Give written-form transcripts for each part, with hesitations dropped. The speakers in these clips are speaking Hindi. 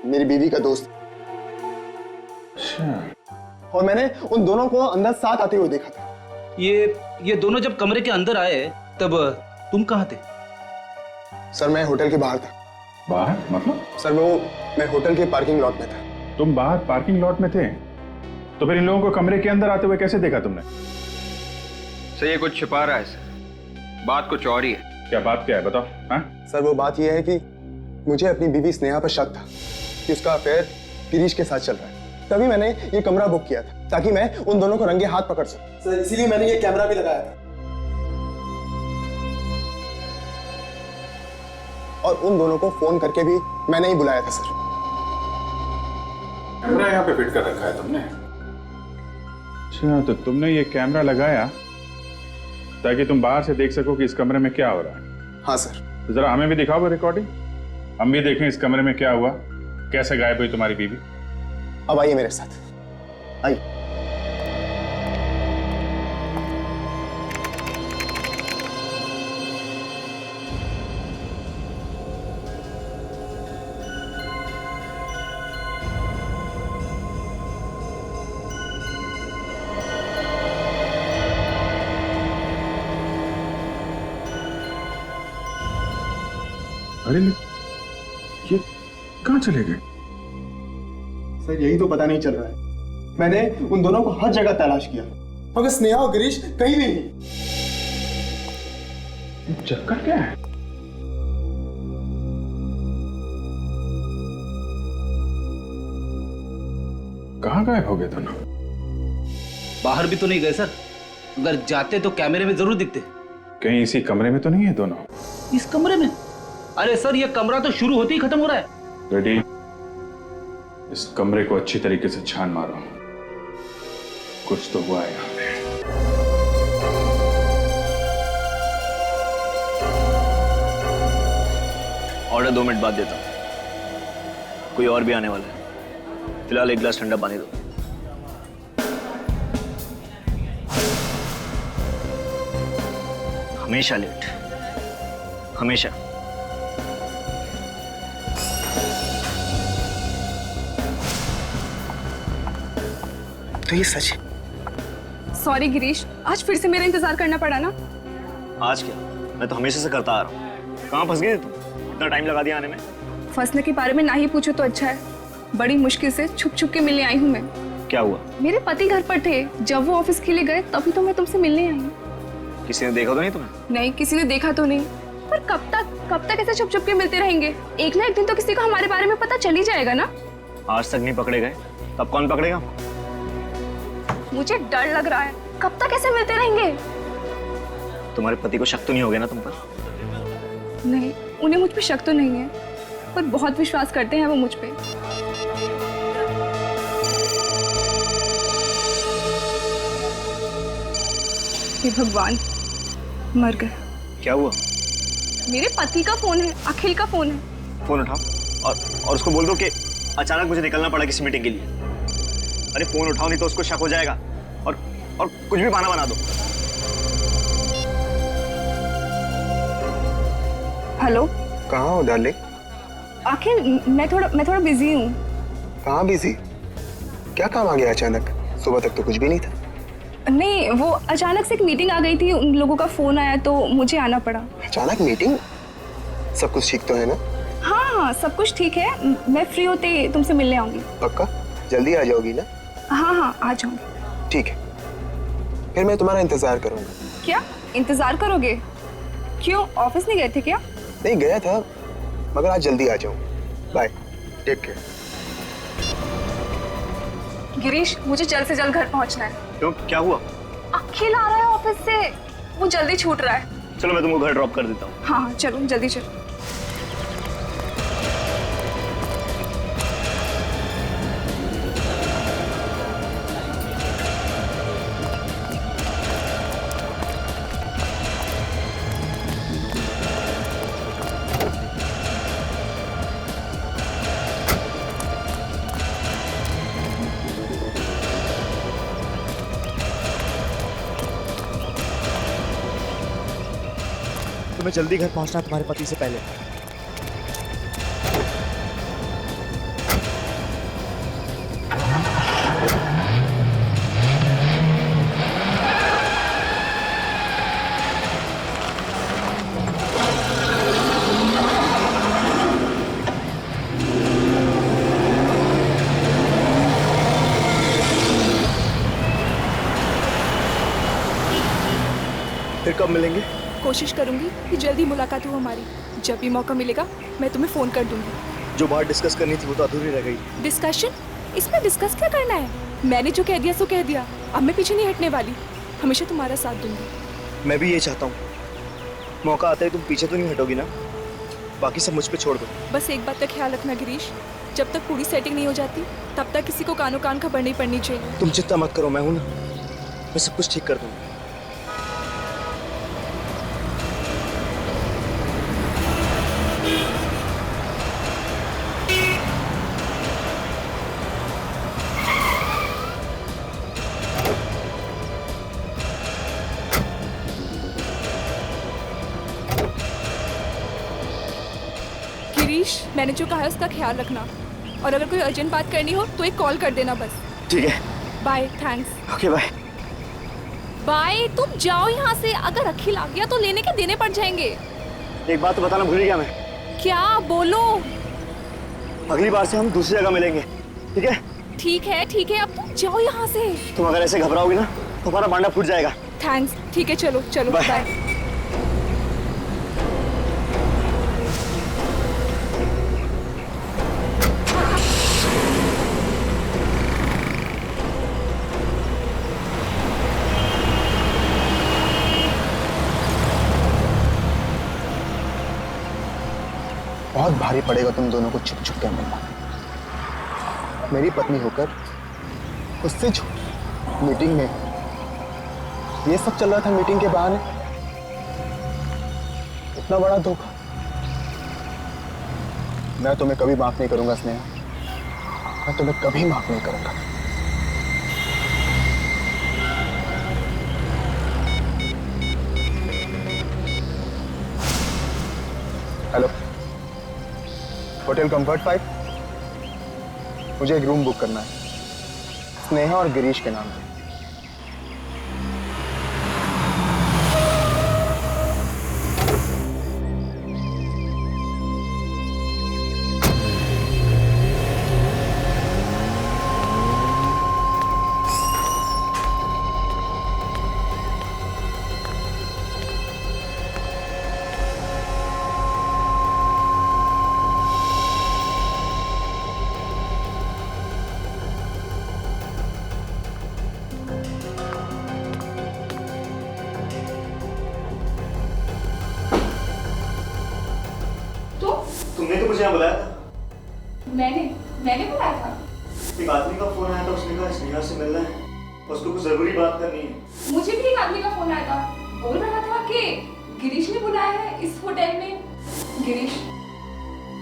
मेरी बीवी का दोस्त। अच्छा। और मैंने उन दोनों को अंदर साथ आते हुए देखा था। ये दोनों जब कमरे के अंदर आए तब तुम कहाँ थे? सर मैं होटल के बाहर था। बाहर मतलब? सर मैं होटल के पार्किंग लॉट में था। तुम बाहर पार्किंग लॉट में थे, तो फिर इन लोगों को कमरे के अंदर आते हुए कैसे देखा तुमने? सर ये कुछ छिपा रहा है सर, बात कुछ और ही है। क्या बात क्या है बताओ। हाँ? सर वो बात यह है कि मुझे अपनी बीवी स्नेहा पर शक था कि उसका अफेयर गिरीश के साथ चल रहा है। तभी मैंने ये कमरा बुक किया था ताकि मैं उन दोनों को रंगे हाथ पकड़ सकूं। सर इसीलिए मैंने ये कैमरा भी लगाया था और उन दोनों को फोन करके भी मैंने ही बुलाया था। सर कैमरा यहाँ पे फिट कर रखा है तुमने? अच्छा, तो तुमने ये कैमरा लगाया ताकि तुम बाहर से देख सको कि इस कमरे में क्या हो रहा है? हाँ सर। तो जरा हमें भी दिखाओ वो रिकॉर्डिंग, हम भी देखें इस कमरे में क्या हुआ, कैसे गायब हुई तुम्हारी बीवी। अब आइए मेरे साथ, आइए। अरे ये कहाँ चले गए? सर यही तो पता नहीं चल रहा है। मैंने उन दोनों को हर जगह तलाश किया मगर स्नेहा और गिरीश कहीं भी नहीं। चक्कर क्या है? कहाँ गायब हो गए दोनों? बाहर भी तो नहीं गए सर, अगर जाते तो कैमरे में जरूर दिखते। कहीं इसी कमरे में तो नहीं है दोनों? इस कमरे में? अरे सर ये कमरा तो शुरू होते ही खत्म हो रहा है। रेडी, इस कमरे को अच्छी तरीके से छान मारो, कुछ तो हुआ है यहाँ पे। ऑर्डर 2 मिनट बाद देता हूँ, कोई और भी आने वाला है। फिलहाल 1 गिलास ठंडा पानी दो। हमेशा लेट, हमेशा। तो ये सच है? सॉरी गिरीश, आज फिर से मेरा इंतजार करना पड़ा ना। आज क्या, मैं तो हमेशा से करता आ रहा हूँ। कहाँ फंस गई तुम? इतना टाइम लगा दिया आने में। फंसने के बारे में ना ही पूछो तो अच्छा है। बड़ी मुश्किल से छुप छुप के मिलने आई हूँ मैं। क्या हुआ? मेरे पति घर पर थे, जब वो ऑफिस के लिए गए तभी तो मैं तुमसे मिलने आई हूँ। किसी ने देखा तो नहीं तुम्हें? नहीं, किसी ने देखा तो नहीं, पर कब तक ऐसे छुप छुप के मिलते रहेंगे? एक ना एक दिन तो किसी को हमारे बारे में पता चल ही जाएगा ना। आज तक नहीं पकड़े गए, तब कौन पकड़ेगा? मुझे डर लग रहा है, कब तक ऐसे मिलते रहेंगे? तुम्हारे पति को शक तो नहीं हो गया ना तुम पर? नहीं, उन्हें मुझ पे शक तो नहीं है, पर बहुत विश्वास करते हैं वो मुझ पे। हे भगवान, मर गए। क्या हुआ? मेरे पति का फोन है, अखिल का फोन है। फोन उठाओ और उसको बोल दो कि अचानक मुझे निकलना पड़ा किसी मीटिंग के लिए। अरे फोन उठाओ, नहीं तो उसको शक हो जाएगा और कुछ भी बहाना बना दो। हेलो, कहाँ हो डार्लिंग? अखिल, मैं थोड़ा बिजी हूँ। कहाँ बिजी? क्या काम आ गया अचानक? सुबह तक तो कुछ भी नहीं था। नहीं, वो अचानक से एक मीटिंग आ गई थी, उन लोगों का फोन आया तो मुझे आना पड़ा। अचानक मीटिंग? सब कुछ ठीक तो है ना? हाँ, सब कुछ ठीक है। मैं फ्री होते तुमसे मिलने आऊंगी। पक्का? जल्दी आ जाओगी ना? हाँ, आ जाऊंगी। ठीक है, फिर मैं तुम्हारा इंतजार करूंगा। क्या इंतजार करोगे? क्यों, ऑफिस नहीं गए थे क्या? नहीं गया था, मगर आज जल्दी आ जाऊंगा। Bye, take care. गिरीश, मुझे जल्द से जल्द घर पहुंचना है। क्यों, क्या हुआ? अखिल आ रहा है ऑफिस से, वो जल्दी छूट रहा है। चलो मैं तुमको घर ड्रॉप कर देता हूँ। हाँ, चलो जल्दी चलो। तुम्हें जल्दी घर पहुंचना तुम्हारे पति से पहले। कब मिलेंगे? कोशिश करूंगी कि जल्दी मुलाकात हो हमारी। जब भी मौका मिलेगा मैं तुम्हें फोन कर दूंगी। जो बात डिस्कस करनी थी वो तो अधूरी रह गई। डिस्कशन? इसमें डिस्कस क्या करना है? मैंने जो कह दिया सो कह दिया। अब मैं पीछे नहीं हटने वाली, हमेशा तुम्हारा साथ दूंगी। मैं भी ये चाहता हूँ। मौका आता है तुम पीछे तो नहीं हटोगी ना? बाकी सब मुझ पे छोड़ दो। बस एक बात का ख्याल रखना गिरीश, जब तक पूरी सेटिंग नहीं हो जाती तब तक किसी को कानो कान खबर नहीं पड़नी चाहिए। तुम चिंता मत करो, मैं हूं ना, मैं सब कुछ ठीक कर दूंगा। गिरीश, मैंने जो कहा है उसका ख्याल रखना, और अगर कोई अर्जेंट बात करनी हो तो एक कॉल कर देना बस। ठीक है। Bye. Thanks. Okay bye. Bye. तुम जाओ यहाँ से, अगर अखिल आ गया तो लेने के देने पड़ जाएंगे। एक बात तो बताना भूल गया मैं। क्या? बोलो। अगली बार से हम दूसरी जगह मिलेंगे, ठीक है? ठीक है, अब तुम जाओ यहाँ से। तुम अगर ऐसे घबराओगी ना तो हमारा बांडा फूट जाएगा। थैंक्स। ठीक है, चलो चलो Bye. बाय। बहुत भारी पड़ेगा तुम दोनों को छुप छुप के मिलना। मेरी पत्नी होकर उससे छुप मीटिंग में ये सब चल रहा था, मीटिंग के बहाने इतना बड़ा धोखा। मैं तुम्हें कभी माफ नहीं करूंगा स्नेहा, मैं तुम्हें कभी माफ नहीं करूंगा। हेलो, होटल कंफर्ट 5, मुझे एक रूम बुक करना है स्नेहा और गिरीश के नाम पे। तुमने तो मुझे यहाँ बुलाया था। मैंने बुलाया था। एक आदमी का फोन आया था, उसने कहा स्नेहा से मिलना है, उसको कुछ जरूरी बात करनी है। मुझे भी एक आदमी का फोन आया था, बोल रहा था कि गिरीश ने बुलाया है इस होटल में। गिरीश,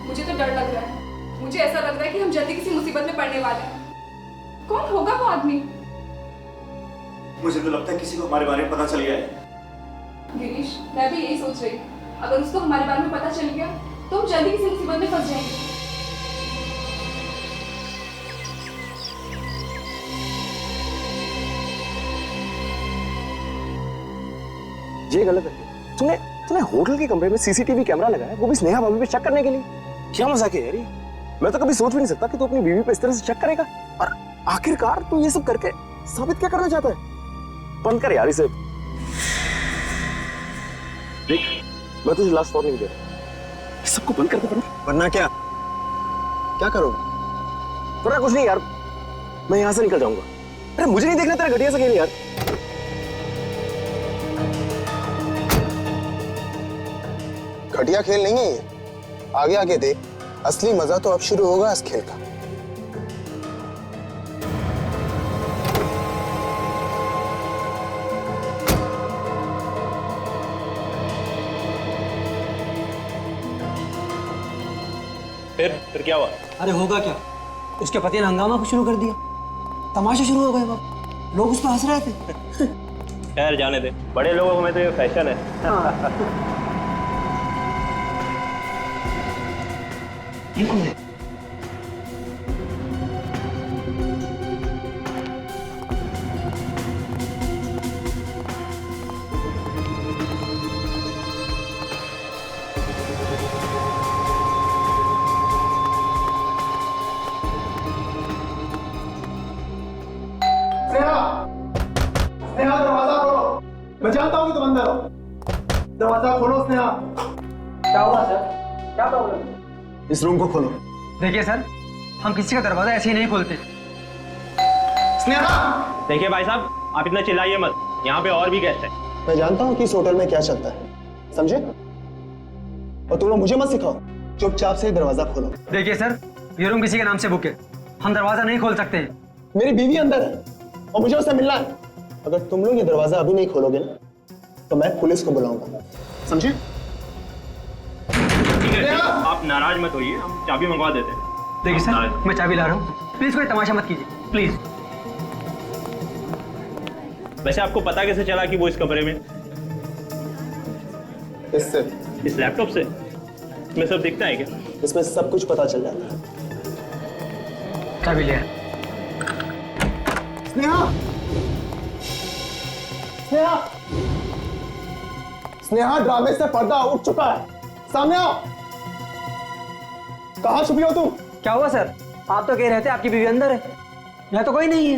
मुझे तो डर लग रहा है। मुझे ऐसा लग रहा है कि हम जल्दी किसी मुसीबत में पड़ने वाले हैं। कौन होगा वो आदमी? मुझे तो लगता है किसी को हमारे बारे में पता चल गया है। गिरीश, मैं भी यही सोच रही, अगर उसको हमारे बारे में पता चल गया तो हम जल्दी किसी मुसीबत में फंस जाएंगे। ये गलत है। तूने होटल के कमरे में सीसीटीवी कैमरा लगाया, वो भी स्नेहा भाभी पे शक करने के लिए। क्या मजाक है यार ये? मैं तो कभी सोच भी नहीं सकता कि तू अपनी बीवी पे इस तरह से शक करेगा। और आखिरकार तू ये सब करके साबित क्या करना चाहता है? बंद कर यार इसे। देख, मैं तुझे लास्ट वार्निंग दे रहा हूं, सबको बंद कर दे। वरना क्या करोगे? वरना कुछ नहीं यार, मैं यहां से निकल जाऊंगा। अरे मुझे नहीं देखना तेरा घटिया सा खेल यार। घटिया खेल नहीं है ये, आगे आगे देख, असली मजा तो अब शुरू होगा इस खेल का। फिर क्या हुआ? अरे होगा क्या, उसके पति ने हंगामा शुरू कर दिया, तमाशा शुरू हो गए। बाप, लोग उस पर हंस रहे थे। खैर जाने दे, बड़े लोगों में तो ये फैशन है। ये कौन है? स्नेहा, दरवाजा खोलो। मैं जानता हूँ कि तुम अंदर हो। दरवाजा खोलो स्नेहा। क्या हुआ सर? क्या प्रॉब्लम? इस रूम को खोलो। देखिए सर, हम किसी का दरवाजा ऐसे ही नहीं खोलते। स्नेहा! देखिए भाई साहब, आप इतना चिल्लाइए मत, यहाँ पे और भी गेस्ट हैं। मैं जानता हूँ कि इस होटल में क्या चलता है, समझे? और तुम लोग मुझे मत सिखाओ, चुपचाप से दरवाजा खोलो। देखिए सर, ये रूम किसी के नाम से बुक है, हम दरवाजा नहीं खोल सकते हैं। मेरी बीवी अंदर है और मुझे उससे मिलना है। अगर तुम लोग ये दरवाजा अभी नहीं खोलोगे ना, तो मैं पुलिस को बुलाऊंगा, समझे? ठीक है, आप नाराज मत होइए, हम चाबी मंगवा देते हैं। देखिए सर, मैं चाबी ला रहा हूँ, प्लीज कोई तमाशा मत कीजिए, प्लीज। वैसे आपको पता कैसे चला कि वो इस कमरे में? इससे, इस लैपटॉप से? इसमें सब दिखता है क्या? इसमें सब कुछ पता चल जाता है। चाबी लिया। स्नेहा! स्नेहा! स्नेहा, ड्रामे से पर्दा उठ चुका है, सामने आओ। कहाँ छुपी हो तुम? क्या हुआ सर? आप तो कह रहे थे आपकी बीवी अंदर है, यहाँ तो कोई नहीं है।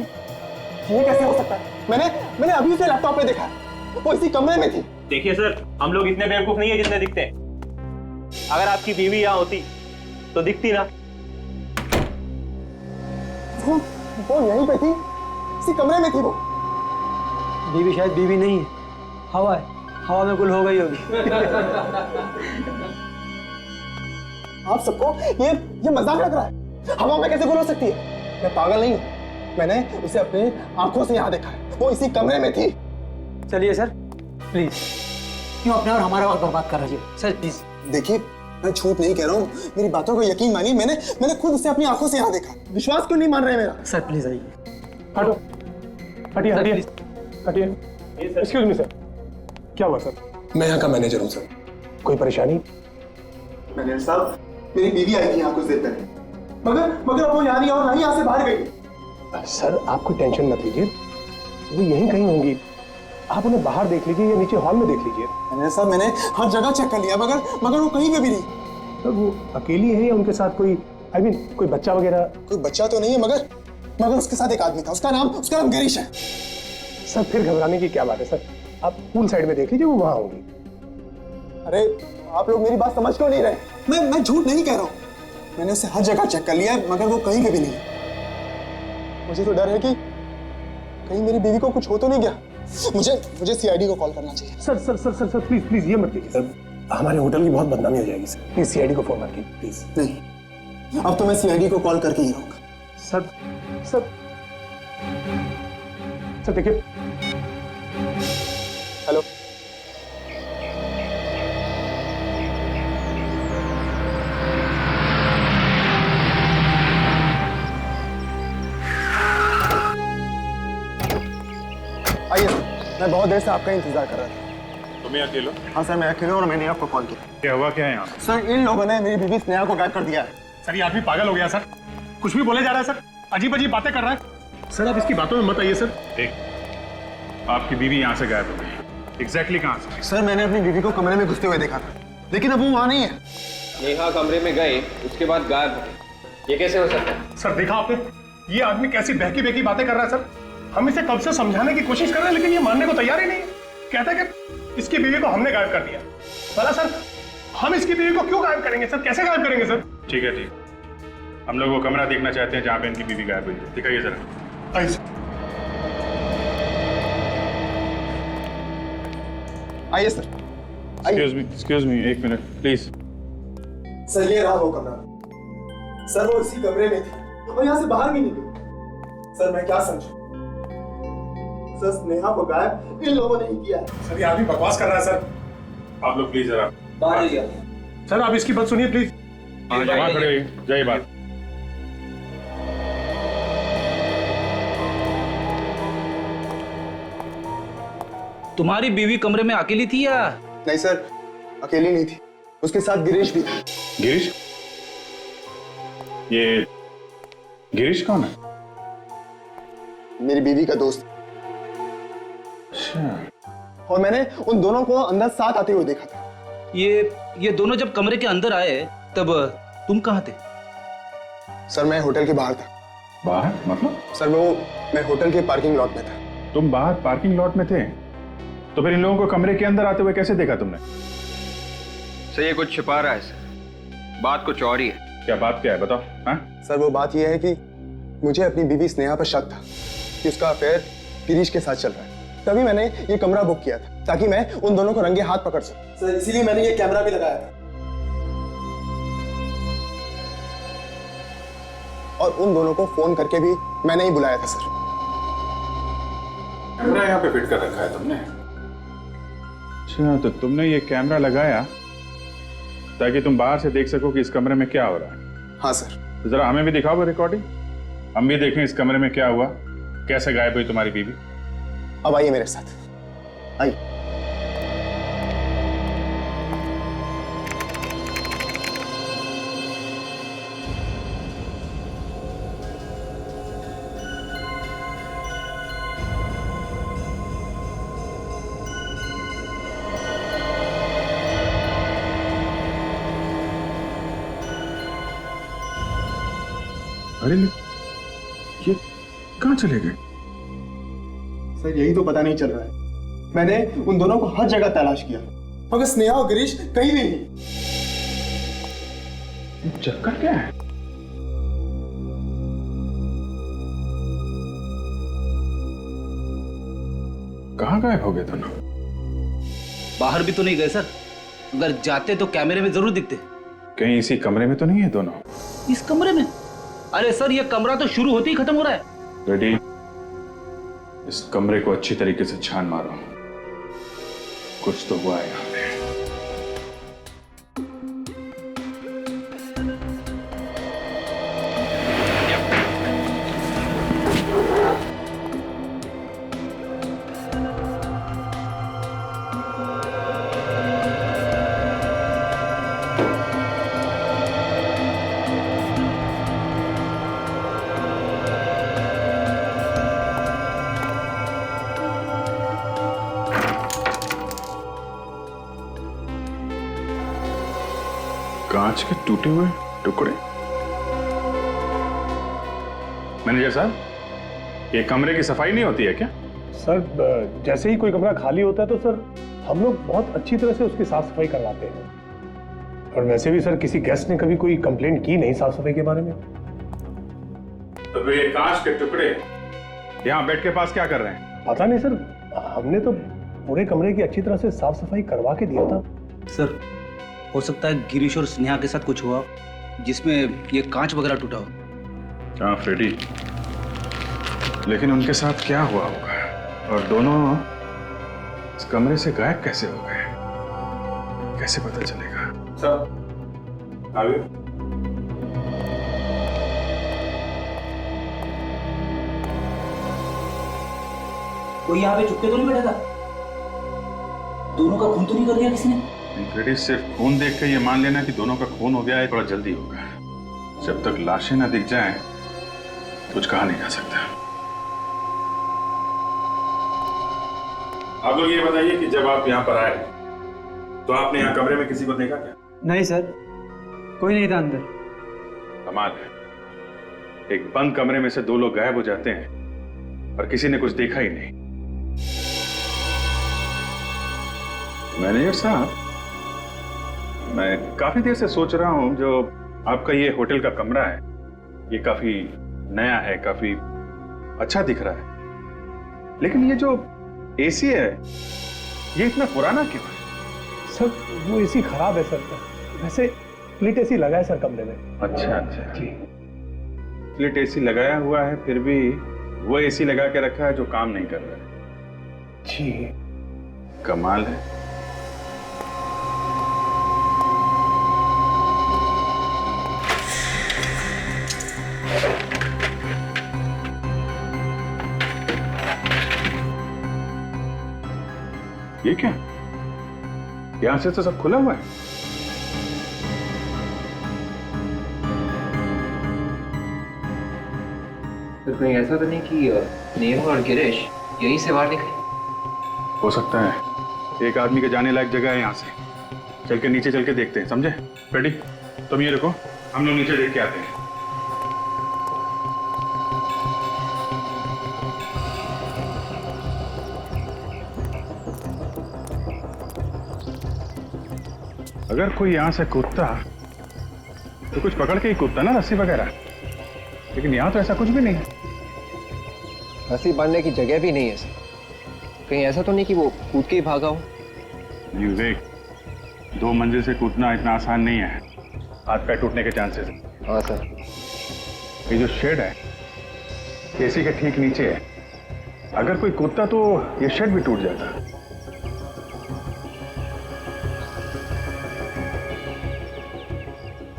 ये कैसे हो सकता है? मैंने अभी उसे लैपटॉप पे देखा, वो इसी कमरे में थी। देखिए सर, हम लोग इतने बेवकूफ नहीं है जितने दिखते हैं। अगर आपकी बीवी यहाँ होती तो दिखती ना। वो यहीं पे थी, इसी कमरे में थी वो। बीवी शायद बीवी नहीं है, हवा है, हवा में गुल हो गई होगी। आप सबको ये मजाक लग रहा है? हवा में कैसे गुल हो सकती है? मैं पागल नहीं हूँ, मैंने उसे अपनी आंखों से यहाँ देखा है, वो इसी कमरे में थी। चलिए सर, प्लीज, क्यों अपने और हमारा वक्त बर्बाद कर रहे हो सर, प्लीज। देखिए, मैं झूठ नहीं कह रहा हूँ, मेरी बातों को यकीन मानिए, मैंने खुद उसे अपनी आंखों से यहाँ देखा। विश्वास क्यों नहीं मान रहे मेरा? सर प्लीज आइए। हटो, हटिए सर, हटिए प्लीज। हटिए। एक्सक्यूज मी सर, क्या हुआ सर? मैं यहाँ का मैनेजर हूँ सर। कोई परेशानी? मैनेजर साहब, मेरी बीवी आई थी यहाँ कुछ देर पहले, मगर अब वो यहाँ नहीं और ना ही यहाँ से बाहर गई। सर आप कोई टेंशन मत लीजिए, वो यहीं कहीं होंगी, आप उन्हें बाहर देख लीजिए या नीचे हॉल में देख लीजिए। मैनेजर साहब, मैंने हर जगह चेक कर लिया, मगर वो कहीं पे भी नहीं। सर वो अकेली है या उनके साथ कोई कोई बच्चा वगैरह? कोई बच्चा तो नहीं है, मगर उसके साथ एक आदमी था, उसका नाम गिरीश है। सर फिर घबराने की क्या बात है सर, आप पूल साइड में देख लीजिए, वो वहां होंगी। अरे आप लोग मेरी बात समझ क्यों नहीं रहे? मैं झूठ नहीं कह रहा हूँ, मैंने उसे हर जगह चेक कर लिया है, मगर वो कहीं पे भी नहीं है। मुझे तो डर है कि कहीं मेरी बीवी को कुछ हो तो नहीं गया। मुझे सीआईडी को कॉल करना चाहिए। Sir sir sir sir sir please ये मत कीजिए सर, हमारे होटल की बहुत बदनामी हो जाएगी सर, प्लीज सीआईडी को फोन मत कीजिए प्लीज। नहीं, अब तो मैं सीआईडी को कॉल करके ही रहूंगा। सर सर सर देखिए। हेलो, आइए सर, मैं बहुत देर से आपका इंतजार कर रहा था। तुम अकेले हो? हाँ सर, मैं अकेले हूँ और मैंने आपको कॉल किया। क्या हुआ क्या है यहाँ? सर, इन लोगों ने मेरी बीवी स्नेहा को गायब कर दिया है। सर ये आदमी पागल हो गया सर, कुछ भी बोले जा रहा है सर, अजीब अजीब बातें कर रहा है सर, आप इसकी बातों में मत आइए सर। देख, आपकी बीवी यहाँ से गायब हो गई, एग्जैक्टली कहाँ से? सर, मैंने अपनी बीवी को कमरे में घुसते हुए देखा था, लेकिन अब वो वहाँ नहीं है। नेहा कमरे में गए, उसके बाद गायब हो गए, ये कैसे हो सकता है? सर देखा आपने, ये आदमी कैसी बहकी बहकी बातें कर रहा है सर, हम इसे कब से समझाने की कोशिश कर रहे हैं लेकिन ये मानने को तैयार ही नहीं है। कहता है कि इसकी बीवी को हमने गायब कर दिया। भला सर, हम इसकी बीवी को क्यों गायब करेंगे सर, कैसे गायब करेंगे सर? ठीक है, हम लोग वो कमरा देखना चाहते हैं जहाँ पे इनकी बीवी गायब हुई है, दिखाइए जरा। आइए सर। आइए सर, एक्सक्यूज मी, एक मिनट प्लीज। सर, ये रहा वो कमरा। सर, वो इसी कमरे में थी और यहाँ से बाहर भी नहीं गई। सर, मैं क्या समझूं? सर, स्नेहा को गायब इन लोगों ने ही किया। सर ये आदमी बकवास कर रहा है सर, आप लोग प्लीज जरा बाहर जाइए। सर आप इसकी बात सुनिए प्लीज। वहाँ खड़े रहिए, जाइए बात। तुम्हारी बीवी कमरे में अकेली थी या? नहीं सर, अकेली नहीं थी, उसके साथ गिरीश भी था। गिरीश? ये गिरीश कौन है? मेरी बीवी का दोस्त। अच्छा। और मैंने उन दोनों को अंदर साथ आते हुए देखा था। ये दोनों जब कमरे के अंदर आए तब तुम कहाँ थे? सर, मैं होटल के बाहर था। बाहर मतलब? सर, मैं होटल के पार्किंग लॉट में था। तुम बाहर पार्किंग लॉट में थे? तो फिर इन लोगों को कमरे के अंदर आते हुए कैसे देखा तुमने? सर ये कुछ छिपा रहा है सर, बात कुछ और ही है। क्या बात क्या है बताओ? हाँ, सर वो बात यह है कि मुझे अपनी बीवी स्नेहा पर शक था कि उसका अफेयर गिरीश के साथ चल रहा है। तभी मैंने ये कमरा बुक किया था ताकि मैं उन दोनों को रंगे हाथ पकड़ सकूं। सर इसीलिए मैंने ये कैमरा भी लगाया था और उन दोनों को फोन करके भी मैंने ही बुलाया था सर। कैमरा यहाँ पे फिट कर रखा है तुमने? अच्छा, तो तुमने ये कैमरा लगाया ताकि तुम बाहर से देख सको कि इस कमरे में क्या हो रहा है? हाँ सर। तो जरा हमें भी दिखाओ वो रिकॉर्डिंग, हम भी देखें इस कमरे में क्या हुआ, कैसे गायब हुई तुम्हारी बीवी। अब आइए मेरे साथ, आइए। अरे ये कहाँ चले गए? सर यही तो पता नहीं चल रहा है। मैंने उन दोनों को हर जगह तलाश किया मगर स्नेहा और गिरीश कहीं भी नहीं। चक्कर क्या है? कहाँ गायब हो गए दोनों? बाहर भी तो नहीं गए सर, अगर जाते तो कैमरे में जरूर दिखते। कहीं इसी कमरे में तो नहीं है दोनों? इस कमरे में? अरे सर ये कमरा तो शुरू होते ही खत्म हो रहा है। रेडी, इस कमरे को अच्छी तरीके से छान मारो, कुछ तो हुआ है यहाँ पे। कांच के टूटे हुए टुकड़े। मैनेजर साहब, ये कमरे की सफाई नहीं होती है क्या? सर जैसे ही कोई कमरा खाली होता है तो सर हम लोग बहुत अच्छी तरह से उसकी साफ सफाई करवाते हैं। और वैसे भी सर किसी गेस्ट ने कभी कोई कंप्लेंट की नहीं साफ सफाई के बारे में। तो फिर ये कांच के टुकड़े यहाँ बेड के पास क्या कर रहे हैं? पता नहीं सर, हमने तो पूरे कमरे की अच्छी तरह से साफ सफाई करवा के दिया था। सर हो सकता है गिरीश और स्नेहा के साथ कुछ हुआ जिसमें ये कांच वगैरह टूटा हो। हाँ फ्रेडी, लेकिन उनके साथ क्या हुआ होगा और दोनों इस कमरे से गायब कैसे हो गए, कैसे पता चलेगा? सर आगे। कोई यहाँ पे चुपके तो नहीं बैठा था? दोनों का खून तो नहीं कर दिया किसी ने? फ्रेडी, सिर्फ खून देख के ये मान लेना कि दोनों का खून हो गया है थोड़ा जल्दी होगा। जब तक लाशें ना दिख जाएं, कुछ कहा नहीं जा सकता। आप लोग ये बताइए कि जब आप यहाँ पर आए तो आपने यहाँ कमरे में किसी को देखा क्या? नहीं सर, कोई नहीं था अंदर। कमाल है, एक बंद कमरे में से दो लोग गायब हो जाते हैं और किसी ने कुछ देखा ही नहीं। मैनेजर साहब, मैं काफी देर से सोच रहा हूं, जो आपका ये होटल का कमरा है ये काफी नया है, काफी अच्छा दिख रहा है, लेकिन ये जो एसी है ये इतना पुराना क्यों है? सर वो एसी खराब है सर, वैसे स्प्लिट एसी लगा है सर कमरे में। अच्छा अच्छा जी। स्प्लिट एसी लगाया हुआ है, फिर भी वो एसी लगा के रखा है जो काम नहीं कर रहा है। जी कमाल है। ये क्या, यहां से तो सब खुला हुआ है। तो कहीं ऐसा तो नहीं कि नेहा और गिरीश यहीं से बाहर निकले? हो सकता है, एक आदमी के जाने लायक जगह है, यहाँ से चल के नीचे चल के देखते हैं, समझे? फ्रेडी तुम ये रुको, हम लोग नीचे देख के आते हैं। अगर कोई यहां से कूदता तो कुछ पकड़ के ही कूदता ना, रस्सी वगैरह, लेकिन यहां तो ऐसा कुछ भी नहीं है। रस्सी बांधने की जगह भी नहीं है सर। कहीं ऐसा तो नहीं कि वो कूद के ही भागा हो? नहीं देख, 2 मंजिल से कूदना इतना आसान नहीं है, हाथ पैर टूटने के चांसेस हैं। हाँ सर। ये जो शेड है एसी के ठीक नीचे है, अगर कोई कूदता तो ये शेड भी टूट जाता।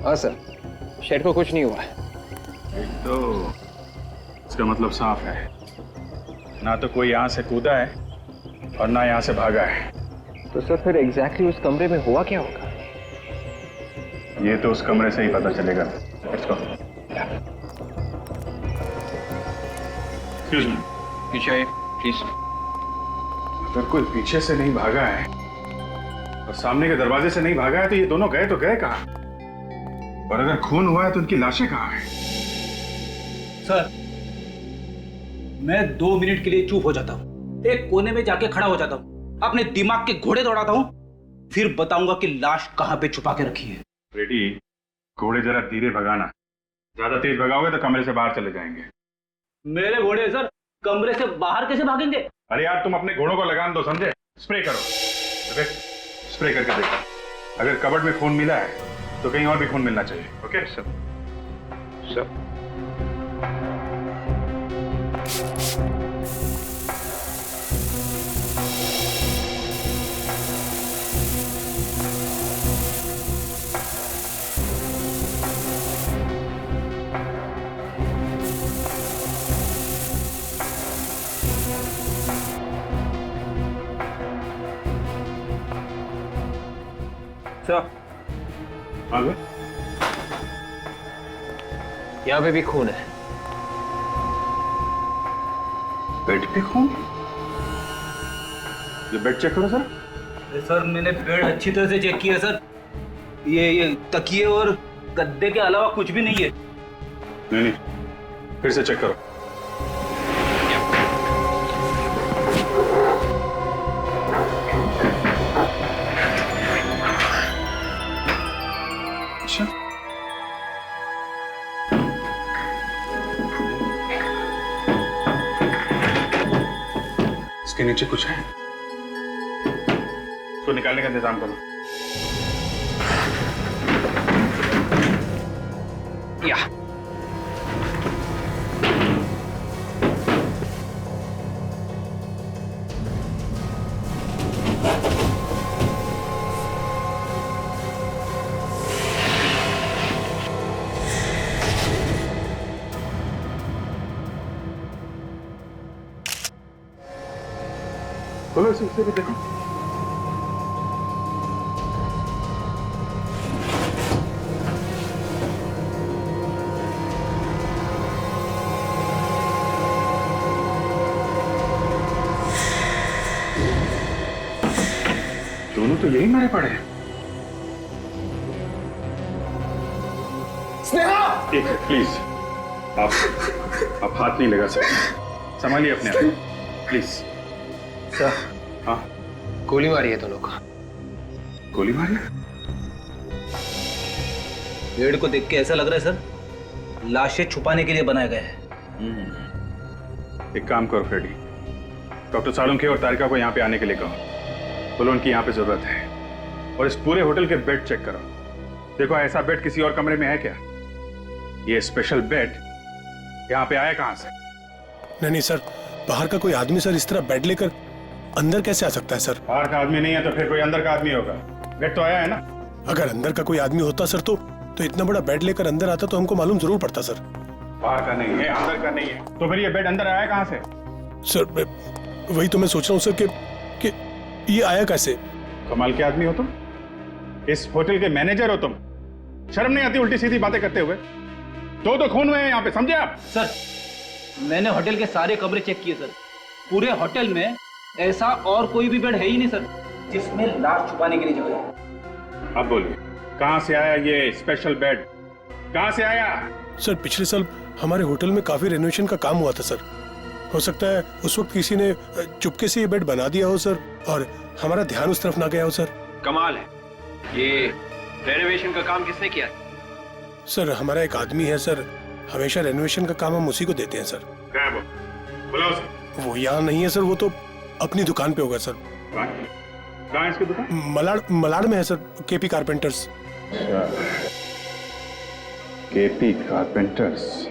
हाँ सर, शेड को कुछ नहीं हुआ है। तो इसका मतलब साफ है, ना तो कोई यहां से कूदा है और ना यहां से भागा है। तो सर फिर एग्जैक्टली उस कमरे में हुआ क्या होगा? ये तो उस कमरे से ही पता चलेगा। Let's go. Excuse me. पीछे आइए प्लीज। अगर कोई पीछे से नहीं भागा है और सामने के दरवाजे से नहीं भागा है तो ये दोनों गए तो गए कहाँ? और अगर खून हुआ है तो उनकी लाशें कहाँ हैं? सर, मैं 2 मिनट के लिए चुप हो जाता हूँ, एक कोने में जाके खड़ा हो जाता हूँ, अपने दिमाग के घोड़े दौड़ाता हूँ, फिर बताऊंगा कि लाश कहाँ पे छुपा के रखी है। रेडी, घोड़े जरा धीरे भगाना, ज्यादा तेज भगाओगे तो कमरे से बाहर चले जाएंगे। मेरे घोड़े सर कमरे से बाहर कैसे भागेंगे? अरे यार तुम अपने घोड़ों को लगान दो, समझे? स्प्रे करो। ओके, स्प्रे करके देखो, अगर कबर्ड में खून मिला है तो कहीं और भी खून मिलना चाहिए। Okay sir. सर आगे यहाँ पे भी खून है। बेड पे खून? ये बेड चेक करो सर। सर मैंने बेड अच्छी तरह से चेक किया सर, ये तकिए और गद्दे के अलावा कुछ भी नहीं है। नहीं, फिर से चेक करो। अच्छा, इसके नीचे कुछ है, इसको निकालने का इंतजाम करो। या खोलो इसे भी देखो। दोनों तो यही मारे पड़े हैं। स्नेहा! एक मिनट प्लीज, आप हाथ नहीं लगा सकते, संभालिए अपने आप प्लीज। सर, हाँ, गोली मारी है दोनों को। गोली मारी? बेड को देख के ऐसा लग रहा है सर लाशें छुपाने के लिए बनाया गया है। एक काम करो फ्रेडी, डॉक्टर सालुंखे और तारिका को यहाँ पे आने के लिए कहो, बोलो उनकी यहाँ पे जरूरत है। और इस पूरे होटल के बेड चेक करो, देखो ऐसा बेड किसी और कमरे में है क्या? ये स्पेशल बेड यहाँ पे आया कहाँ से? नहीं सर, बाहर का कोई आदमी सर इस तरह बेड लेकर अंदर कैसे आ सकता है सर? बाहर का आदमी नहीं है तो फिर कोई अंदर का आदमी होगा। बेड तो आया है ना? अगर अंदर का कोई आदमी होता सर तो इतना बड़ा बेड लेकर अंदर आता तो हमको मालूम जरूर पड़ता सर। बाहर का नहीं है, अंदर का नहीं है, तो फिर ये बेड अंदर आया कहाँ से? सर वही तो मैं सोच रहा हूँ सर कि ये आया कैसे? कमाल के आदमी हो तुम, इस होटल के मैनेजर हो तुम, शर्म नहीं आती उल्टी सीधी बातें करते हुए? दो खून हुए हैं यहाँ पे, समझे आप? सर मैंने होटल के सारे कमरे चेक किए सर, पूरे होटल में ऐसा और कोई भी बेड है ही नहीं सर जिसमें लाश छुपाने के लिए जगह है। अब बोलिए, कहाँ से आया ये स्पेशल बेड? कहाँ से आया? सर पिछले साल हमारे होटल में काफी रेनोवेशन का काम हुआ था सर, हो सकता है उस वक्त किसी ने चुपके से ये बेड बना दिया हो सर और हमारा ध्यान उस तरफ ना गया हो सर। कमाल है, ये रेनोवेशन का काम किसने किया? सर हमारा एक आदमी है सर, हमेशा रेनोवेशन का काम हम उसी को देते हैं सर। क्या है वो? बुलाओ उसे। वो यहाँ नहीं है सर, वो तो अपनी दुकान पे होगा सर। कहाँ है इसकी दुकान? मलाड में है sir, KP carpenters. KP carpenters.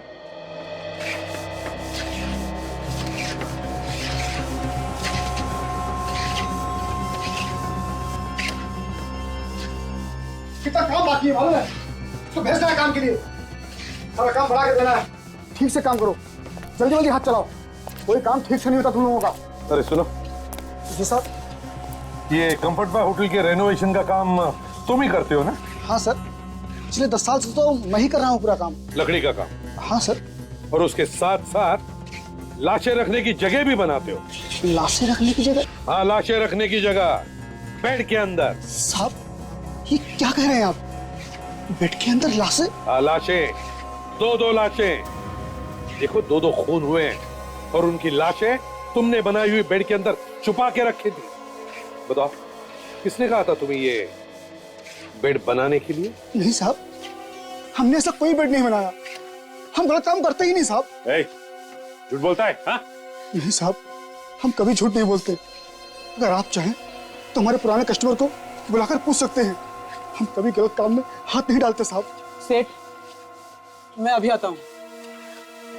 कितना काम बाकी है मालूम है? तो भेजना है काम के लिए, सारा काम बढ़ा के देना है। ठीक से काम करो, जल्दी जल्दी हाथ चलाओ, कोई काम ठीक से नहीं होता तुम लोगों का। अरे सुनो जी सर। ये कंफर्ट बार होटल के रेनोवेशन का काम तुम ही करते हो ना? हाँ सर, पिछले 10 साल से तो मैं ही कर रहा हूँ पूरा काम। लकड़ी का काम? हाँ सर। और उसके साथ साथ लाशें रखने की जगह भी बनाते हो? लाशें रखने की जगह? हाँ, लाशें रखने की जगह बेड के अंदर। साहब ये क्या कह रहे हैं आप? बेड के अंदर लाशें? हाँ, लाशें, 2 लाशें। देखो 2 खून हुए हैं और उनकी लाशें तुमने बनाई हुई बेड के अंदर छुपा के रखी थी। बताओ किसने कहा था तुम्हें ये बेड बनाने के लिए? नहीं साहब, हमने ऐसा कोई बेड नहीं बनाया, हम गलत काम करते ही नहीं साहब। झूठ बोलता है? हाँ? नहीं साहब, हम कभी झूठ नहीं बोलते। अगर आप चाहें तो हमारे पुराने कस्टमर को बुलाकर पूछ सकते हैं, हम कभी गलत काम में हाथ नहीं डालते साहब। सेठ, मैं अभी आता हूँ।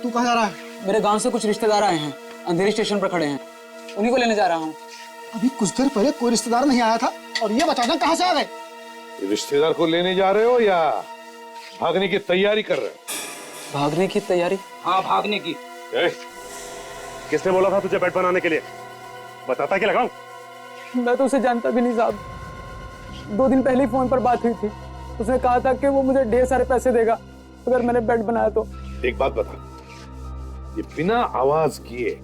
तू कहाँ जा रहा है? मेरे गांव से कुछ रिश्तेदार आए हैं, अंधेरी स्टेशन पर खड़े हैं, उन्हीं को लेने जा रहा हूँ। अभी कुछ देर पहले कोई रिश्तेदार नहीं आया था और ये अचानक कहाँ से आ गए? रिश्तेदार को लेने जा रहे हो या भागने की तैयारी कर रहे हो? भागने की तैयारी? हाँ, भागने की। किसने बोला था तुझे बेड बनाने के लिए? बताता क्या लगाऊं? मैं तो उसे जानता भी नहीं साहब, 2 दिन पहले ही फोन पर बात हुई थी। उसने कहा था कि वो मुझे ढेर सारे पैसे देगा अगर मैंने बेड बनाया तो। एक बात बता, ये बिना आवाज किए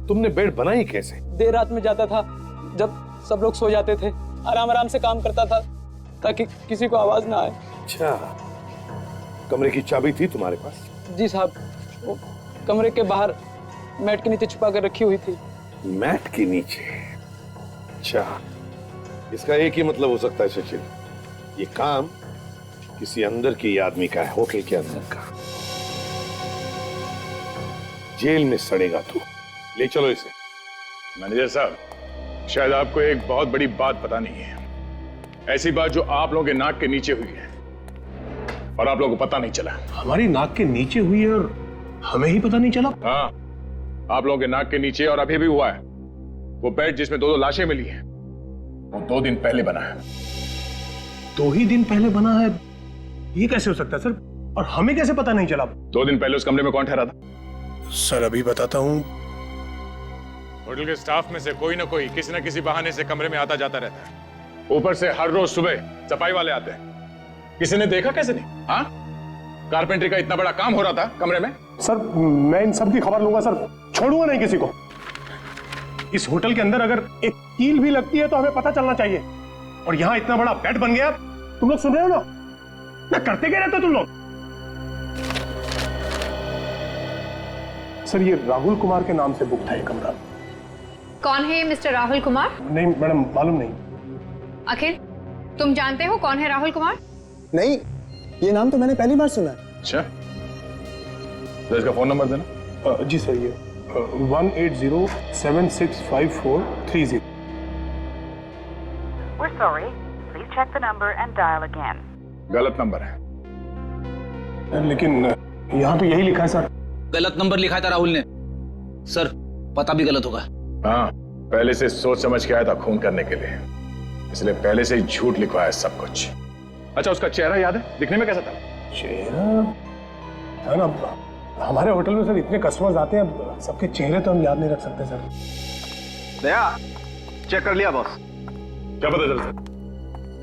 तुमने बेड बनाई कैसे? देर रात में जाता था, जब सब लोग सो जाते थे, आराम आराम से काम करता था ताकि किसी को आवाज ना आए। अच्छा, कमरे की चाबी थी तुम्हारे पास? जी साहब, वो कमरे के बाहर मैट के नीचे छुपा कर रखी हुई थी। मैट के नीचे? अच्छा, इसका एक ही मतलब हो सकता है सचिन, ये काम किसी अंदर के आदमी का है, होटल के अंदर का। जेल में सड़ेगा तू, ले चलो इसे। मैनेजर साहब, शायद आपको एक बहुत बड़ी बात पता नहीं है। ऐसी बात जो आप लोगों के नाक के नीचे हुई है और आप लोगों को पता नहीं चला। हमारी नाक के नीचे हुई है और हमें ही पता नहीं चला? हाँ, आप लोगों के नाक के नीचे और अभी भी हुआ है। वो बेड जिसमें 2 लाशें मिली हैं, वो 2 दिन पहले बना है। 2 ही दिन पहले बना है? ये कैसे हो सकता है सर, और हमें कैसे पता नहीं चला? 2 दिन पहले उस कमरे में कौन ठहरा था? सर अभी बताता हूँ। होटल के स्टाफ में से कोई ना कोई किसी न किसी बहाने से कमरे में आता जाता रहता है। ऊपर से हर रोज सुबह सफाई वाले आते हैं। किसी ने देखा कैसे नहीं? हाँ, कारपेंटरी का इतना बड़ा काम हो रहा था कमरे में। सर मैं इन सब की खबर लूंगा सर, छोड़ूंगा नहीं किसी को। इस होटल के अंदर अगर एक कील भी लगती है तो हमें पता चलना चाहिए। और यहाँ इतना बड़ा बेड बन गया, तुम लोग सुन रहे हो ना? मैं करते क्या रहते हो तुम लोग? सर ये राहुल कुमार के नाम से बुक था ये कमरा। कौन है ये मिस्टर राहुल कुमार? नहीं मैडम, मालूम नहीं। अखिल, तुम जानते हो कौन है राहुल कुमार? नहीं, ये नाम तो मैंने पहली बार सुना है। अच्छा, तो इसका फोन नंबर देना। जी सर, ये 180765430। We're sorry. Please check the number and dial again. गलत नंबर है। लेकिन यहाँ तो यही लिखा है सर। गलत नंबर लिखा था राहुल ने। सर, पता भी गलत होगा। हाँ, पहले से सोच समझ के आया था खून करने के लिए, इसलिए पहले से ही झूठ लिखवाया सब कुछ। अच्छा, उसका चेहरा याद है? दिखने में कैसा था? चेहरा है ना, हमारे होटल में सर इतने कस्टमर्स आते हैं, सबके चेहरे तो हम याद नहीं रख सकते सर। दया, चेक कर लिया बॉस? क्या पता चला सर?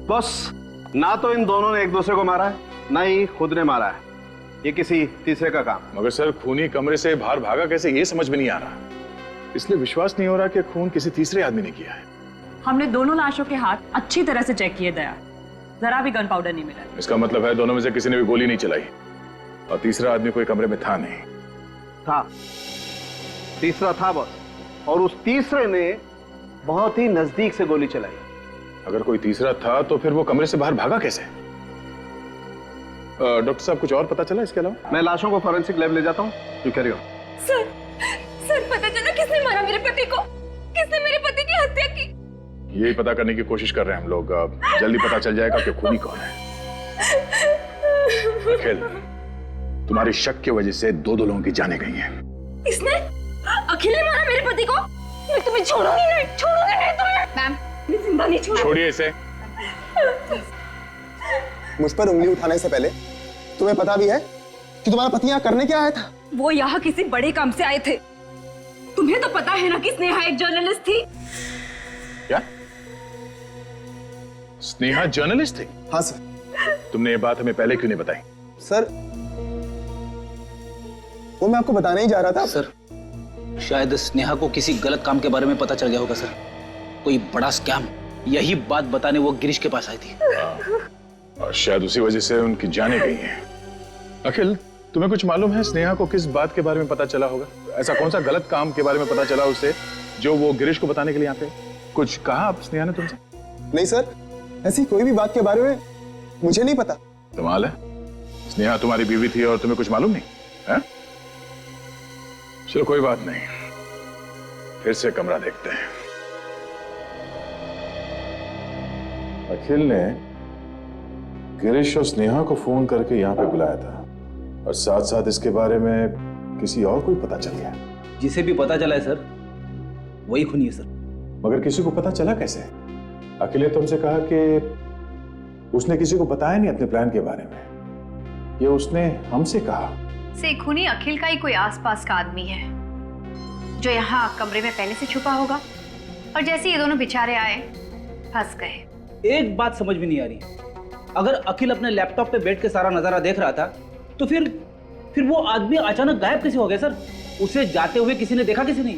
बॉस, ना तो इन दोनों ने एक दूसरे को मारा है, ना ही खुद ने मारा है, ये किसी तीसरे का काम। मगर सर, खूनी कमरे से बाहर भागा कैसे, ये समझ में नहीं आ रहा। इसलिए विश्वास नहीं हो रहा कि खून किसी तीसरे आदमी ने किया है। हमने दोनों लाशों के हाथ अच्छी तरह से चेक किए दया, जरा भी गन पाउडर नहीं मिला। इसका मतलब है दोनों में से किसी ने भी गोली नहीं चलाई और तीसरा आदमी कोई कमरे में था नहीं। था, तीसरा था बॉस, और उस तीसरे ने बहुत ही नजदीक से गोली चलाई। अगर कोई तीसरा था तो फिर वो कमरे से बाहर भागा कैसे? डॉक्टर साहब, कुछ और पता चला इसके अलावा? मैं लाशों को फॉरेंसिक लैब ले जाता हूँ। You carry on. सर पता चला किसने मारा मेरे पति को? किसने मेरे पति की हत्या की? यही पता करने की कोशिश कर रहे हैं हम लोग। जल्दी पता चल जाएगा कि खूनी कौन है। अखिल, तुम्हारी शक की वजह से दो लोगों की जानें गई हैं। इसने? अखिल ने मारा मेरे पति को? मैं तुम्हें छोड़ूंगी नहीं तुम्हें। मैम, मैं जिंदा नहीं छोड़ूंगी। छोड़िए इसे। मुझ पर उंगली उठाने से पहले तुम्हें पता भी है कि तुम्हारा पति यहाँ करने क्या आया था? वो यहाँ किसी बड़े काम से आए थे। तुम्हें तो पता है ना कि स्नेहा एक जर्नलिस्ट थी। क्या? स्नेहा जर्नलिस्ट थी? हाँ सर। तुमने ये बात हमें पहले क्यों नहीं बताई? सर, वो मैं आपको बताने ही जा रहा था। सर, शायद स्नेहा को किसी गलत काम के बारे में पता चल गया होगा सर। कोई बड़ा स्कैम। यही बात बताने वो गिरीश के पास आई थी। और शायद उसी वजह से उनकी जाने गई हैं। अखिल, तुम्हें कुछ मालूम है स्नेहा को किस बात के बारे में पता चला होगा? ऐसा कौन सा गलत काम के बारे में पता चला उसे जो वो गिरीश को बताने के लिए यहाँ पे? कुछ कहा आप स्नेहा ने तुमसे? नहीं सर, ऐसी कोई भी बात के बारे में मुझे नहीं पता। कमाल है, स्नेहा तुम्हारी बीवी थी और तुम्हें कुछ मालूम नहीं है? चलो कोई बात नहीं, फिर से कमरा देखते हैं। अखिल ने गिरीश और स्नेहा को फोन करके यहाँ पे बुलाया था और साथ साथ इसके बारे में किसी और को पता चल गया। जिसे भी पता चला है सर, वही खूनी है सर। मगर किसी को पता चला कैसे? अखिल ने तुमसे कहा कि उसने किसी को बताया नहीं अपने प्लान के बारे में। ये उसने हमसे कहा। से खूनी अखिल का ही कोई आसपास का आदमी है जो यहाँ कमरे में पहले से छुपा होगा और जैसे ये दोनों बेचारे आए फंस गए। एक बात समझ में नहीं आ रही, अगर अखिल अपने लैपटॉप पे बैठ के सारा नजारा देख रहा था तो फिर वो आदमी अचानक गायब कैसे हो गया सर? उसे जाते हुए किसी ने देखा, किसी नहीं?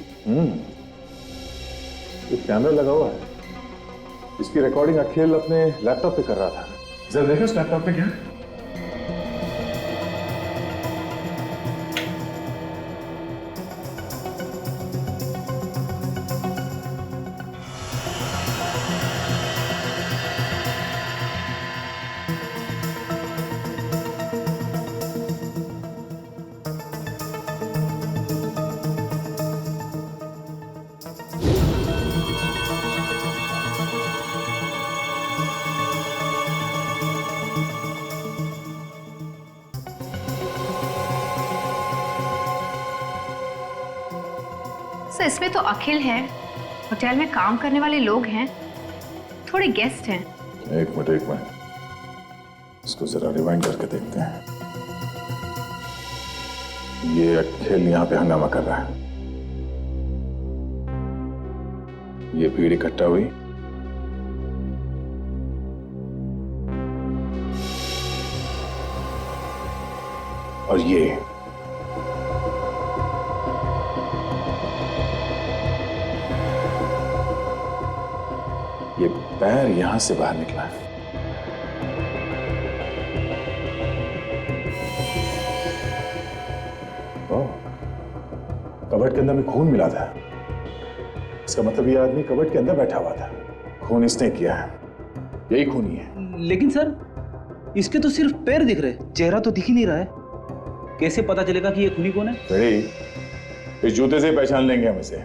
ये कैमरा लगा हुआ है, इसकी रिकॉर्डिंग अखिल अपने लैपटॉप पे कर रहा था। जरा देखो उस लैपटॉप पे क्या है? सर, इसमें तो अखिल है, होटल में काम करने वाले लोग हैं, थोड़े गेस्ट हैं। एक मिनट, इसको जरा रिवाइंड करके देखते हैं। ये अखिल यहाँ पे हंगामा कर रहा है, ये भीड़ इकट्ठा हुई, और ये पैर यहां से बाहर निकला है। कबर्ड के अंदर में खून मिला था। इसका मतलब ये आदमी कबर्ड के अंदर बैठा हुआ था, खून इसने किया है, यही खूनी है। लेकिन सर, इसके तो सिर्फ पैर दिख रहे, चेहरा तो दिख ही नहीं रहा है। कैसे पता चलेगा कि ये खूनी कौन है? इस जूते से पहचान लेंगे हम इसे,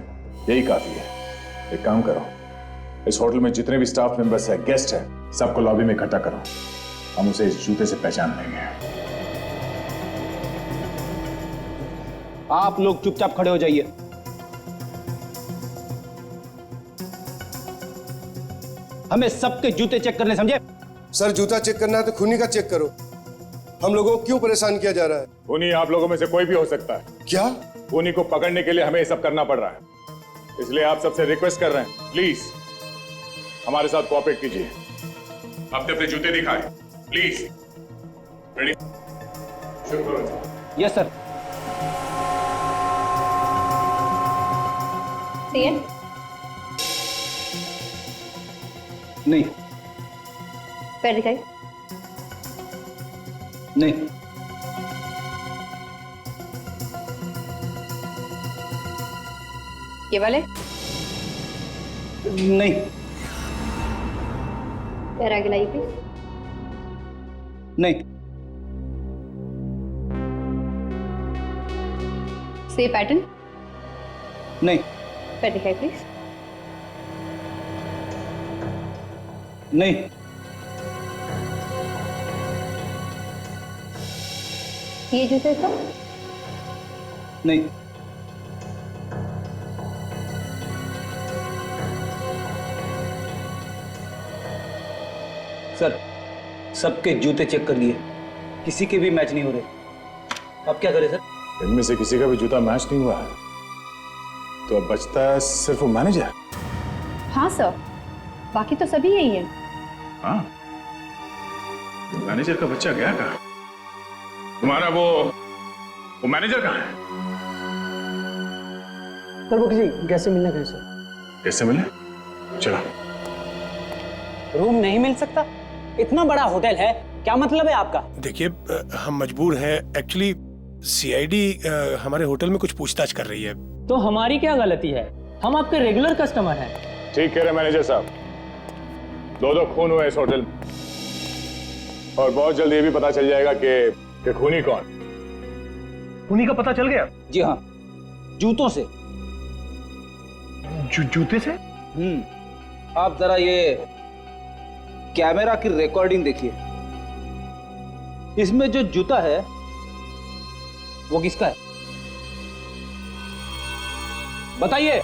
यही काफी है। एक काम करो, इस होटल में जितने भी स्टाफ मेंबर्स हैं, गेस्ट हैं, सबको लॉबी में इकट्ठा करो, हम उसे इस जूते से पहचान लेंगे। आप लोग चुपचाप खड़े हो जाइए। हमें सबके जूते चेक करने, समझे? सर, जूता चेक करना है तो खूनी का चेक करो। हम लोगों को क्यों परेशान किया जा रहा है? खूनी आप लोगों में से कोई भी हो सकता है। क्या? खूनी को पकड़ने के लिए हमें ये सब करना पड़ रहा है, इसलिए आप सबसे रिक्वेस्ट कर रहे हैं, प्लीज हमारे साथ कोऑपरेट कीजिए। अपने अपने जूते दिखाएं, प्लीज। रेडी? शुरू करो। Yes sir. नहीं। पैर दिखाइए। नहीं। ये वाले? नहीं। पैर आगे लाइए प्लीज। नहीं। से पैटर्न नहीं। पैर दिखाइए प्लीज। नहीं। ये जूते का नहीं। सर, सबके जूते चेक कर लिए, किसी के भी मैच नहीं हो रहे। अब क्या करें सर? इनमें से किसी का भी जूता मैच नहीं हुआ है, तो अब बचता है सिर्फ वो मैनेजर। हाँ सर, बाकी तो सभी यही है। हाँ, मैनेजर का बच्चा गया कहाँ? तुम्हारा वो मैनेजर कहाँ है? सर वो किसी गेस्ट से मिलना कहीं सर। कैसे मिले? चलो। रूम नहीं मिल सकता? इतना बड़ा होटल है, क्या मतलब है आपका? देखिए, हम मजबूर हैं। एक्चुअली सीआईडी हमारे होटल में कुछ पूछताछ कर रही है। तो हमारी क्या गलती है? हम आपके रेगुलर कस्टमर हैं। ठीक कह रहे मैनेजर साहब, 2 खून हुए इस होटल में, और बहुत जल्द ये भी पता चल जाएगा कि खूनी कौन। खूनी का पता चल गया? जी हाँ, जूतों से। जूते से? आप जरा ये कैमरा की रिकॉर्डिंग देखिए। इसमें जो जूता है वो किसका है? बताइए।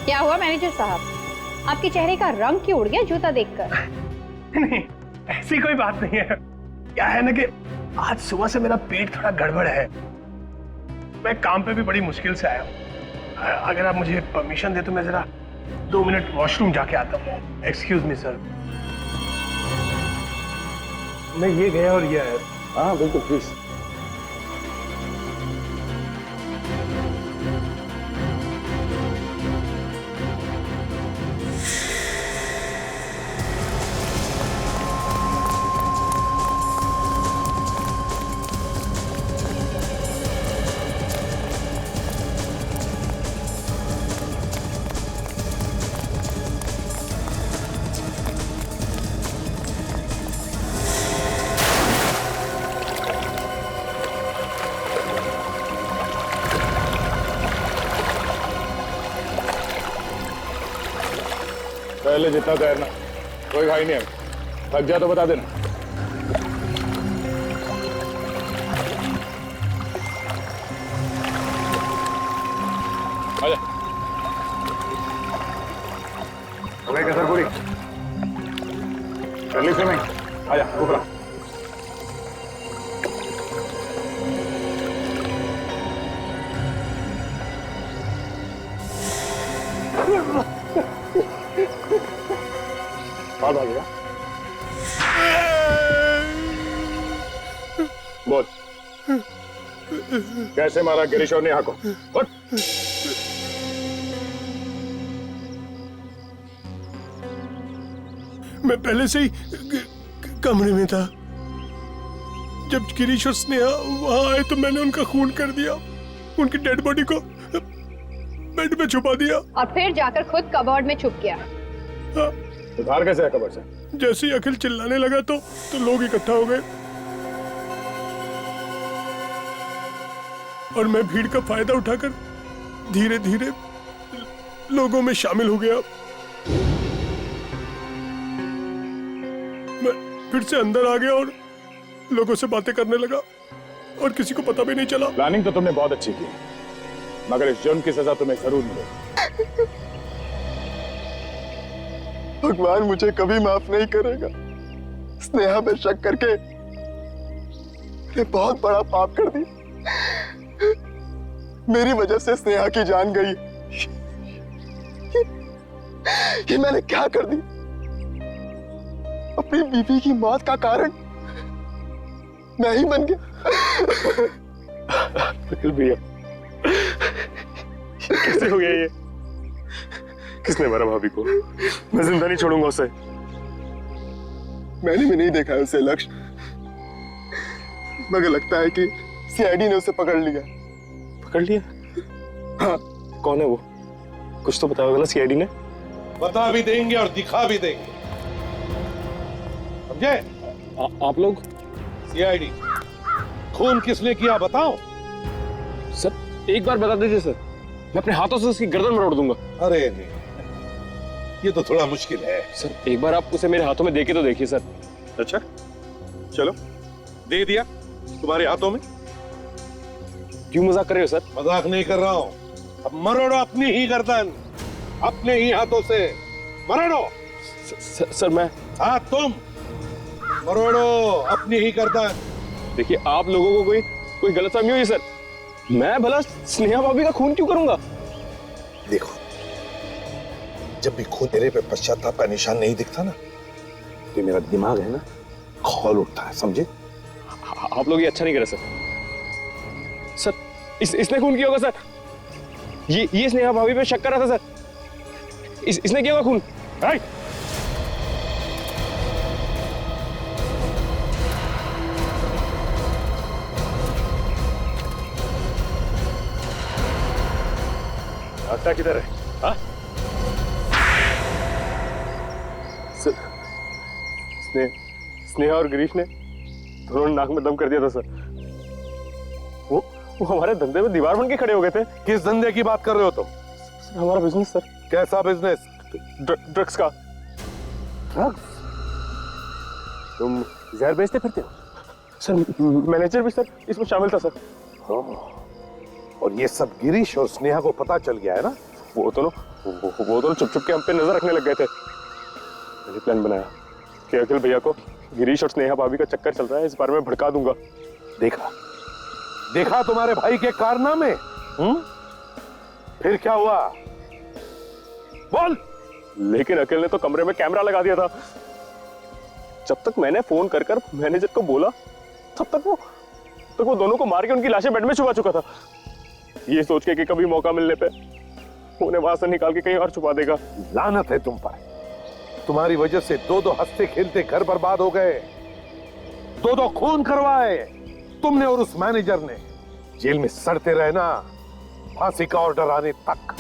क्या हुआ मैनेजर साहब, आपके चेहरे का रंग क्यों उड़ गया जूता देखकर? नहीं, ऐसी कोई बात नहीं है। क्या है ना कि आज सुबह से मेरा पेट थोड़ा गड़बड़ है। मैं काम पे भी बड़ी मुश्किल से आया हूँ। अगर आप मुझे परमिशन दे तो मैं जरा 2 मिनट वॉशरूम जाके आता हूँ। Excuse me sir. मैं ये गया और ये आया। हाँ बिल्कुल, प्लीज। पहले जितना तैरना, कोई भाई नहीं है। थक जा तो बता देना। आजा। अबे कसर पूरी कर ली स्विमिंग? आजा ऊपर। बात आ गया। बोल, कैसे मारा गिरीश और नेहा को? मैं पहले से ही कमरे में था। जब गिरीश और स्नेहा वहां आए तो मैंने उनका खून कर दिया, उनकी डेड बॉडी को बेड में छुपा दिया और फिर जाकर खुद कबर्ड में छुप गया। हाँ। उधार कैसे है कबर से? जैसे ही अखिल चिल्लाने लगा तो लोग इकट्ठा हो गए और मैं भीड़ का फायदा उठाकर धीरे धीरे लोगों में शामिल हो गया। मैं फिर से अंदर आ गया और लोगों से बातें करने लगा और किसी को पता भी नहीं चला। प्लानिंग तो तुमने बहुत अच्छी की, मगर इस जुर्म की सजा तुम्हें जरूर मिलेगी। भगवान मुझे कभी माफ नहीं करेगा। स्नेहा पे शक करके मैंने बहुत बड़ा पाप कर दिया। मेरी वजह से स्नेहा की जान गई। ये मैंने क्या कर दी? अपनी बीवी की मौत का कारण मैं ही बन गया। अखिल भैया, कैसे हो गया ये? किसने मारा भाभी को? मैं जिंदा नहीं छोड़ूंगा उसे। मैंने भी नहीं देखा है उसे लक्ष्य, मगर लगता है कि सीआईडी ने उसे पकड़ लिया। पकड़ लिया? हाँ। कौन है वो? कुछ तो बताया होगा ना सीआईडी ने। बता भी देंगे और दिखा भी देंगे, समझे? आप लोग? सीआईडी, खून किसने किया बताओ। सर एक बार बता दीजिए सर, मैं अपने हाथों से उसकी गर्दन मरोड़ दूंगा। अरे नहीं, ये तो थोड़ा मुश्किल है। सर एक बार आप उसे मेरे हाथों में देके तो देखिए सर। अच्छा चलो, दे दिया तुम्हारे हाथों में। क्यों मजाक कर रहे हो सर? मजाक नहीं कर रहा हूं, अब मरोड़ो अपनी ही गर्दन, अपने ही हाथों से मरोड़ो। सर मैं? हाँ तुम मरोड़ो अपनी ही गर्दन। देखिए आप लोगों को कोई गलतफहमी हुई सर, मैं भला स्नेहा भाभी का खून क्यों करूंगा? देखो, जब भी खून तेरे पे पश्चाताप का निशान नहीं दिखता ना, तो मेरा दिमाग है ना खौल उठता है, समझे? आप लोग ये अच्छा नहीं करे सर। सर इसने खून किया होगा सर, ये स्नेहा भाभी पे शक कर रहा था सर, इसने किया होगा खून। रास्ता किधर है? हाँ? स्नेहा और गिरीश ने दोनों नाक में दम कर दिया था सर। वो हमारे धंधे में दीवार बन के खड़े हो गए थे। किस धंधे की बात कर रहे हो तुम? सर हमारा बिजनेस सर। कैसा बिजनेस? ड्रग्स का। ड्रग्स? तुम जहर बेचते फिरते हो? सर मैनेजर भी सर इसमें शामिल था सर। और ये सब गिरीश और स्नेहा को पता चल गया है ना? वो दोनों चुप चुप के हम पे नजर रखने लग गए थे। मैंने प्लान बनाया कि अखिल भैया को गिरीश और स्नेहा भाभी का चक्कर चल रहा है, इस बारे में भड़का दूंगा। देखा तुम्हारे भाई के कारनामे? फिर क्या हुआ? बोल। लेकिन अखिल ने तो कमरे में कैमरा लगा दिया था। जब तक मैंने फोन कर मैनेजर को बोला, तब तक वो दोनों को मार के उनकी लाशें बेड में छुपा चुका था, ये सोच के कि कभी मौका मिलने पे उन्हें वहां से निकाल के कहीं और छुपा देगा। लानत है तुम पर, तुम्हारी वजह से दो हंसते खेलते घर बर्बाद हो गए, दो खून करवाए तुमने और उस मैनेजर ने। जेल में सड़ते रहना फांसी का ऑर्डर आने तक।